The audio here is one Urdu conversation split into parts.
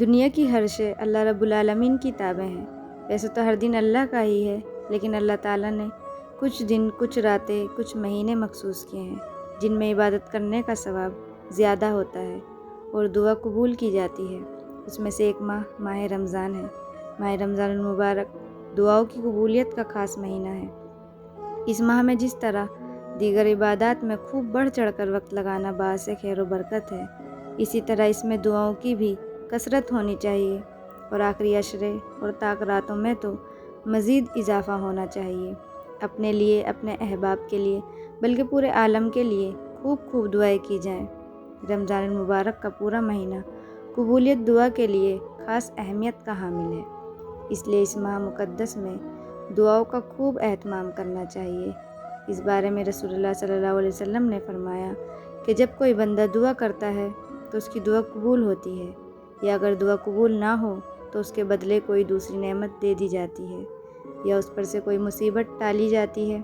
دنیا کی ہر شے اللہ رب العالمین کی تابع ہیں۔ ویسے تو ہر دن اللہ کا ہی ہے، لیکن اللہ تعالیٰ نے کچھ دن، کچھ راتیں، کچھ مہینے مخصوص کیے ہیں جن میں عبادت کرنے کا ثواب زیادہ ہوتا ہے اور دعا قبول کی جاتی ہے۔ اس میں سے ایک ماہ رمضان ہے۔ ماہ رمضان المبارک دعاؤں کی قبولیت کا خاص مہینہ ہے۔ اس ماہ میں جس طرح دیگر عبادات میں خوب بڑھ چڑھ کر وقت لگانا باعث خیر و برکت ہے، اسی طرح اس میں دعاؤں کی بھی کثرت ہونی چاہیے، اور آخری عشرے اور طاق راتوں میں تو مزید اضافہ ہونا چاہیے۔ اپنے لیے، اپنے احباب کے لیے، بلکہ پورے عالم کے لیے خوب دعائیں کی جائیں۔ رمضان المبارک کا پورا مہینہ قبولیت دعا کے لیے خاص اہمیت کا حامل ہے، اس لیے اس ماہ مقدس میں دعاؤں کا خوب اہتمام کرنا چاہیے۔ اس بارے میں رسول اللہ صلی اللہ علیہ وسلم نے فرمایا کہ جب کوئی بندہ دعا کرتا ہے تو اس کی دعا قبول ہوتی ہے، یا اگر دعا قبول نہ ہو تو اس کے بدلے کوئی دوسری نعمت دے دی جاتی ہے، یا اس پر سے کوئی مصیبت ٹالی جاتی ہے،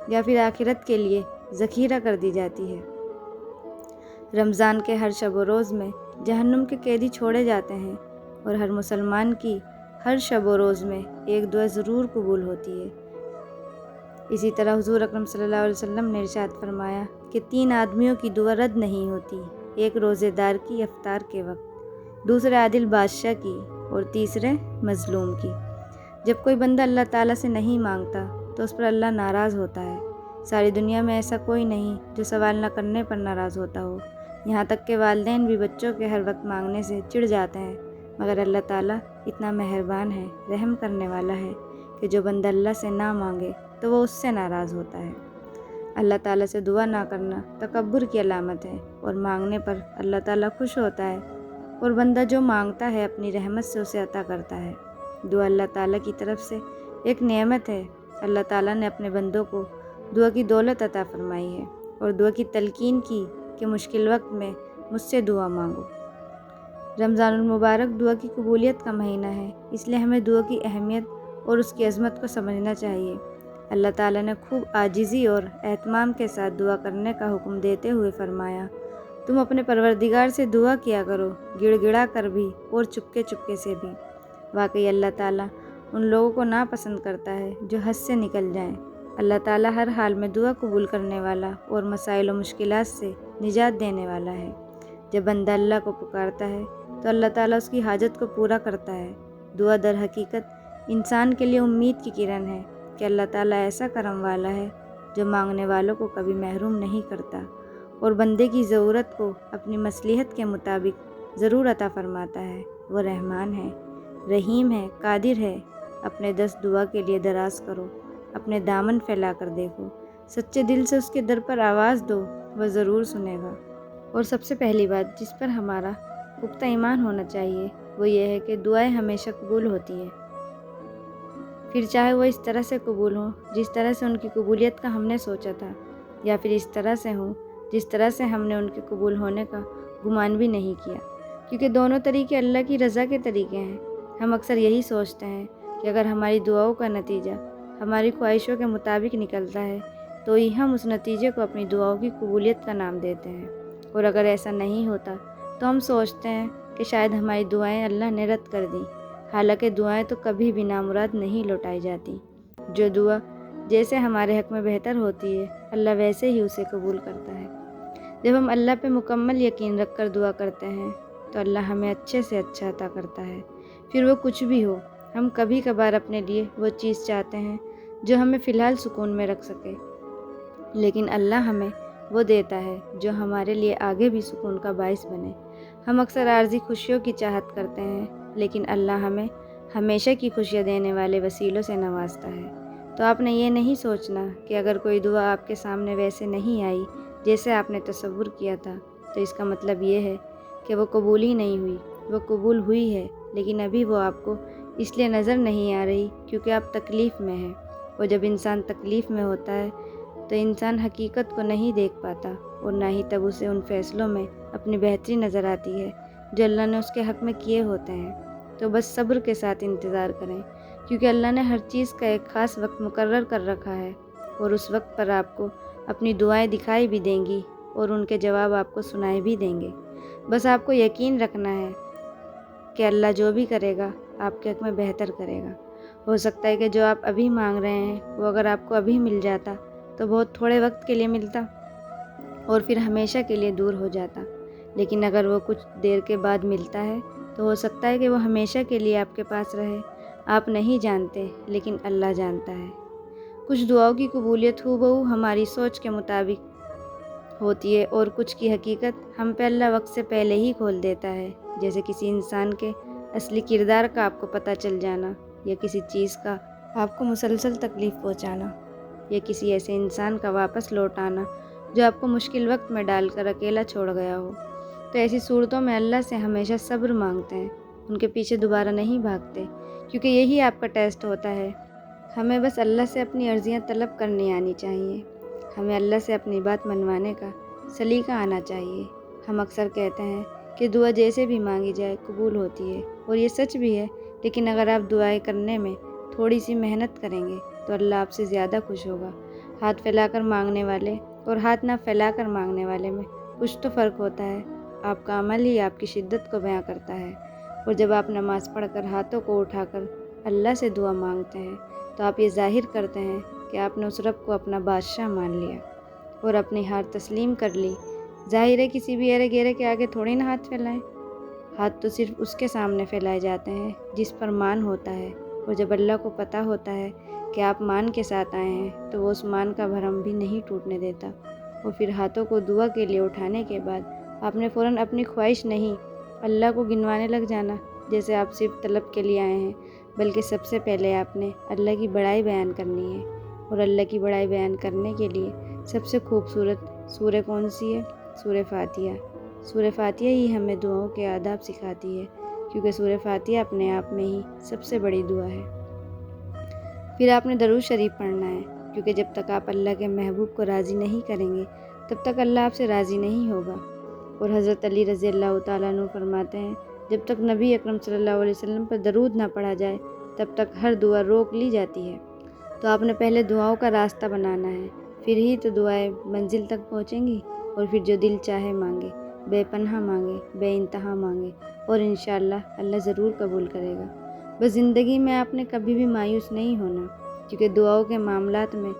یا پھر آخرت کے لیے ذخیرہ کر دی جاتی ہے۔ رمضان کے ہر شب و روز میں جہنم کے قیدی چھوڑے جاتے ہیں، اور ہر مسلمان کی ہر شب و روز میں ایک دعا ضرور قبول ہوتی ہے۔ اسی طرح حضور اکرم صلی اللہ علیہ وسلم نے ارشاد فرمایا کہ 3 آدمیوں کی دعا رد نہیں ہوتی: ایک روزے دار کی افطار کے وقت، دوسرے عادل بادشاہ کی، اور تیسرے مظلوم کی۔ جب کوئی بندہ اللہ تعالیٰ سے نہیں مانگتا تو اس پر اللہ ناراض ہوتا ہے۔ ساری دنیا میں ایسا کوئی نہیں جو سوال نہ کرنے پر ناراض ہوتا ہو، یہاں تک کہ والدین بھی بچوں کے ہر وقت مانگنے سے چڑ جاتے ہیں، مگر اللہ تعالیٰ اتنا مہربان ہے، رحم کرنے والا ہے کہ جو بندہ اللہ سے نہ مانگے تو وہ اس سے ناراض ہوتا ہے۔ اللہ تعالیٰ سے دعا نہ کرنا تکبر کی علامت ہے، اور مانگنے پر اللہ تعالیٰ خوش ہوتا ہے، اور بندہ جو مانگتا ہے اپنی رحمت سے اسے عطا کرتا ہے۔ دعا اللہ تعالیٰ کی طرف سے ایک نعمت ہے۔ اللہ تعالیٰ نے اپنے بندوں کو دعا کی دولت عطا فرمائی ہے، اور دعا کی تلقین کی کہ مشکل وقت میں مجھ سے دعا مانگو۔ رمضان المبارک دعا کی قبولیت کا مہینہ ہے، اس لیے ہمیں دعا کی اہمیت اور اس کی عظمت کو سمجھنا چاہیے۔ اللہ تعالیٰ نے خوب عاجزی اور اہتمام کے ساتھ دعا کرنے کا حکم دیتے ہوئے فرمایا، تم اپنے پروردگار سے دعا کیا کرو، گڑ گڑا کر بھی اور چپکے چپکے سے بھی۔ واقعی اللہ تعالیٰ ان لوگوں کو ناپسند کرتا ہے جو حد سے نکل جائیں۔ اللہ تعالیٰ ہر حال میں دعا قبول کرنے والا اور مسائل و مشکلات سے نجات دینے والا ہے۔ جب بندہ اللہ کو پکارتا ہے تو اللہ تعالیٰ اس کی حاجت کو پورا کرتا ہے۔ دعا در حقیقت انسان کے لیے امید کی کرن ہے کہ اللہ تعالیٰ ایسا کرم والا ہے جو مانگنے والوں کو کبھی محروم نہیں کرتا، اور بندے کی ضرورت کو اپنی مصلحت کے مطابق ضرور عطا فرماتا ہے۔ وہ رحمان ہے، رحیم ہے، قادر ہے۔ اپنے دست دعا کے لیے دراز کرو، اپنے دامن پھیلا کر دیکھو، سچے دل سے اس کے در پر آواز دو، وہ ضرور سنے گا۔ اور سب سے پہلی بات جس پر ہمارا پختہ ایمان ہونا چاہیے وہ یہ ہے کہ دعائیں ہمیشہ قبول ہوتی ہیں، پھر چاہے وہ اس طرح سے قبول ہوں جس طرح سے ان کی قبولیت کا ہم نے سوچا تھا، یا پھر اس طرح سے ہوں جس طرح سے ہم نے ان کے قبول ہونے کا گمان بھی نہیں کیا، کیونکہ دونوں طریقے اللہ کی رضا کے طریقے ہیں۔ ہم اکثر یہی سوچتے ہیں کہ اگر ہماری دعاؤں کا نتیجہ ہماری خواہشوں کے مطابق نکلتا ہے تو ہی ہم اس نتیجے کو اپنی دعاؤں کی قبولیت کا نام دیتے ہیں، اور اگر ایسا نہیں ہوتا تو ہم سوچتے ہیں کہ شاید ہماری دعائیں اللہ نے رد کر دیں، حالانکہ دعائیں تو کبھی بھی نامراد نہیں لوٹائی جاتی۔ جو دعا جیسے ہمارے حق میں بہتر ہوتی ہے اللہ ویسے ہی اسے قبول کرتا ہے۔ جب ہم اللہ پہ مکمل یقین رکھ کر دعا کرتے ہیں تو اللہ ہمیں اچھے سے اچھا عطا کرتا ہے، پھر وہ کچھ بھی ہو۔ ہم کبھی کبھار اپنے لیے وہ چیز چاہتے ہیں جو ہمیں فی الحال سکون میں رکھ سکے، لیکن اللہ ہمیں وہ دیتا ہے جو ہمارے لیے آگے بھی سکون کا باعث بنے۔ ہم اکثر عارضی خوشیوں کی چاہت کرتے ہیں، لیکن اللہ ہمیں ہمیشہ کی خوشیاں دینے والے وسیلوں سے نوازتا ہے۔ تو آپ نے یہ نہیں سوچنا کہ اگر کوئی دعا آپ کے سامنے ویسے نہیں آئی جیسے آپ نے تصور کیا تھا تو اس کا مطلب یہ ہے کہ وہ قبول ہی نہیں ہوئی۔ وہ قبول ہوئی ہے، لیکن ابھی وہ آپ کو اس لیے نظر نہیں آ رہی کیونکہ آپ تکلیف میں ہیں، اور جب انسان تکلیف میں ہوتا ہے تو انسان حقیقت کو نہیں دیکھ پاتا، اور نہ ہی تب اسے ان فیصلوں میں اپنی بہتری نظر آتی ہے جو اللہ نے اس کے حق میں کیے ہوتے ہیں۔ تو بس صبر کے ساتھ انتظار کریں، کیونکہ اللہ نے ہر چیز کا ایک خاص وقت مقرر کر رکھا ہے، اور اس وقت پر آپ کو اپنی دعائیں دکھائی بھی دیں گی اور ان کے جواب آپ کو سنائے بھی دیں گے۔ بس آپ کو یقین رکھنا ہے کہ اللہ جو بھی کرے گا آپ کے حق میں بہتر کرے گا۔ ہو سکتا ہے کہ جو آپ ابھی مانگ رہے ہیں وہ اگر آپ کو ابھی مل جاتا تو بہت تھوڑے وقت کے لیے ملتا اور پھر ہمیشہ کے لیے دور ہو جاتا، لیکن اگر وہ کچھ دیر کے بعد ملتا ہے تو ہو سکتا ہے کہ وہ ہمیشہ کے لیے آپ کے پاس رہے۔ آپ نہیں جانتے لیکن اللہ جانتا ہے۔ کچھ دعاؤں کی قبولیت ہو ہماری سوچ کے مطابق ہوتی ہے اور کچھ کی حقیقت ہم پہ اللہ وقت سے پہلے ہی کھول دیتا ہے، جیسے کسی انسان کے اصلی کردار کا آپ کو پتہ چل جانا، یا کسی چیز کا آپ کو مسلسل تکلیف پہنچانا، یا کسی ایسے انسان کا واپس لوٹ آنا جو آپ کو مشکل وقت میں ڈال کر اکیلا چھوڑ گیا ہو۔ تو ایسی صورتوں میں اللہ سے ہمیشہ صبر مانگتے ہیں، ان کے پیچھے دوبارہ نہیں بھاگتے، کیونکہ یہی آپ کا ٹیسٹ ہوتا ہے۔ ہمیں بس اللہ سے اپنی عرضیاں طلب کرنی آنی چاہیے، ہمیں اللہ سے اپنی بات منوانے کا سلیقہ آنا چاہیے۔ ہم اکثر کہتے ہیں کہ دعا جیسے بھی مانگی جائے قبول ہوتی ہے، اور یہ سچ بھی ہے، لیکن اگر آپ دعائیں کرنے میں تھوڑی سی محنت کریں گے تو اللہ آپ سے زیادہ خوش ہوگا۔ ہاتھ پھیلا کر مانگنے والے اور ہاتھ نہ پھیلا کر مانگنے والے میں کچھ تو فرق ہوتا ہے۔ آپ کا عمل ہی آپ کی شدت کو بیان کرتا ہے، اور جب آپ نماز پڑھ کر ہاتھوں کو اٹھا کر اللہ سے دعا مانگتے ہیں تو آپ یہ ظاہر کرتے ہیں کہ آپ نے اس رب کو اپنا بادشاہ مان لیا اور اپنی ہار تسلیم کر لی۔ ظاہر ہے کسی بھی ایرے گیرے کے آگے تھوڑی نہ ہاتھ پھیلائیں، ہاتھ تو صرف اس کے سامنے پھیلائے جاتے ہیں جس پر مان ہوتا ہے، اور جب اللہ کو پتہ ہوتا ہے کہ آپ مان کے ساتھ آئے ہیں تو وہ اس مان کا بھرم بھی نہیں ٹوٹنے دیتا۔ اور پھر ہاتھوں کو دعا کے لیے اٹھانے کے بعد آپ نے فوراً اپنی خواہش نہیں اللہ کو گنوانے لگ جانا، جیسے آپ صرف طلب کے لیے آئے ہیں، بلکہ سب سے پہلے آپ نے اللہ کی بڑائی بیان کرنی ہے۔ اور اللہ کی بڑائی بیان کرنے کے لیے سب سے خوبصورت سورہ کون سی ہے؟ سورہ فاتحہ۔ سورہ فاتحہ ہی ہمیں دعاؤں کے آداب سکھاتی ہے، کیونکہ سورہ فاتحہ اپنے آپ میں ہی سب سے بڑی دعا ہے۔ پھر آپ نے درود شریف پڑھنا ہے، کیونکہ جب تک آپ اللہ کے محبوب کو راضی نہیں کریں گے تب تک اللہ آپ سے راضی نہیں ہوگا۔ اور حضرت علی رضی اللہ تعالیٰ عنہ فرماتے ہیں، جب تک نبی اکرم صلی اللہ علیہ وسلم پر درود نہ پڑھا جائے تب تک ہر دعا روک لی جاتی ہے۔ تو آپ نے پہلے دعاؤں کا راستہ بنانا ہے، پھر ہی تو دعائیں منزل تک پہنچیں گی، اور پھر جو دل چاہے مانگے، بے پناہ مانگے، بے انتہا مانگے، اور انشاءاللہ اللہ ضرور قبول کرے گا۔ بس زندگی میں آپ نے کبھی بھی مایوس نہیں ہونا، کیونکہ دعاؤں کے معاملات میں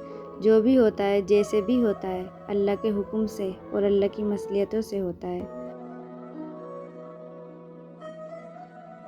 جو بھی ہوتا ہے، جیسے بھی ہوتا ہے، اللہ کے حکم سے اور اللہ کی مصلحتوں سے ہوتا ہے۔